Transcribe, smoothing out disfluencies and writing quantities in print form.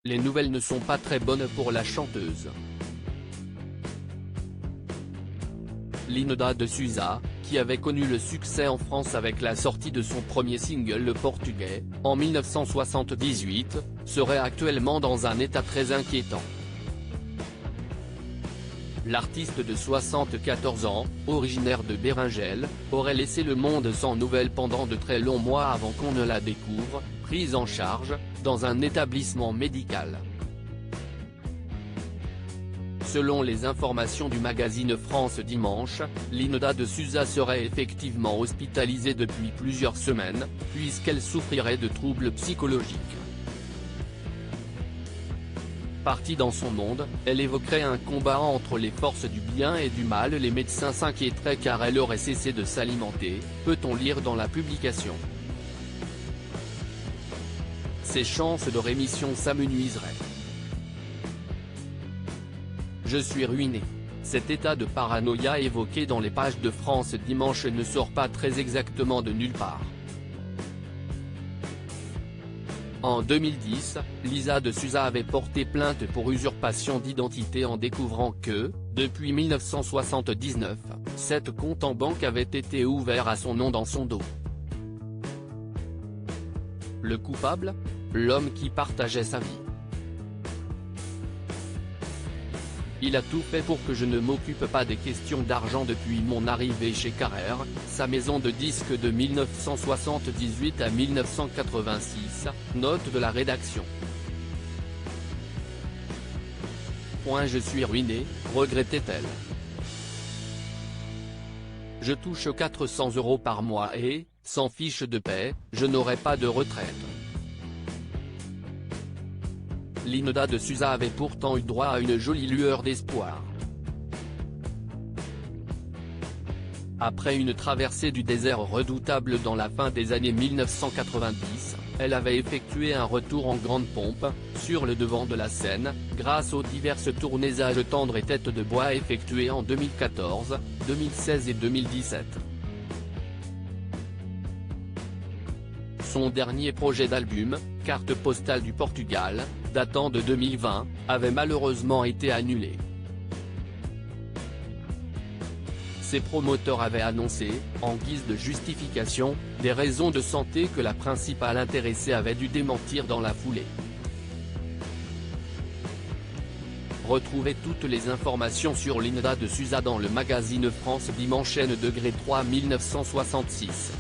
Les nouvelles ne sont pas très bonnes pour la chanteuse. Linda de Souza, qui avait connu le succès en France avec la sortie de son premier single Le Portugais, en 1978, serait actuellement dans un état très inquiétant. L'artiste de 74 ans, originaire de Béringel, aurait laissé le monde sans nouvelles pendant de très longs mois avant qu'on ne la découvre, prise en charge, dans un établissement médical. Selon les informations du magazine France Dimanche, Linda de Souza serait effectivement hospitalisée depuis plusieurs semaines, puisqu'elle souffrirait de troubles psychologiques. Partie dans son monde, elle évoquerait un combat entre les forces du bien et du mal. Les médecins s'inquiéteraient car elle aurait cessé de s'alimenter, peut-on lire dans la publication. Ses chances de rémission s'amenuiseraient. Je suis ruiné. Cet état de paranoïa évoqué dans les pages de France Dimanche ne sort pas très exactement de nulle part. En 2010, Linda de Souza avait porté plainte pour usurpation d'identité en découvrant que, depuis 1979, 7 comptes en banque avaient été ouverts à son nom dans son dos. Le coupable ? L'homme qui partageait sa vie. Il a tout fait pour que je ne m'occupe pas des questions d'argent depuis mon arrivée chez Carrère, sa maison de disques de 1978 à 1986, note de la rédaction. Je suis ruiné, regrettait-elle. Je touche 400 € par mois et, sans fiche de paie, je n'aurai pas de retraite. Linda de Souza avait pourtant eu droit à une jolie lueur d'espoir. Après une traversée du désert redoutable dans la fin des années 1990, elle avait effectué un retour en grande pompe, sur le devant de la scène, grâce aux diverses tournées Âge tendre et Tête de bois effectuées en 2014, 2016 et 2017. Son dernier projet d'album, Carte postale du Portugal, datant de 2020, avait malheureusement été annulé. Ses promoteurs avaient annoncé, en guise de justification, des raisons de santé que la principale intéressée avait dû démentir dans la foulée. Retrouvez toutes les informations sur Linda de Souza dans le magazine France Dimanche n°3 1966.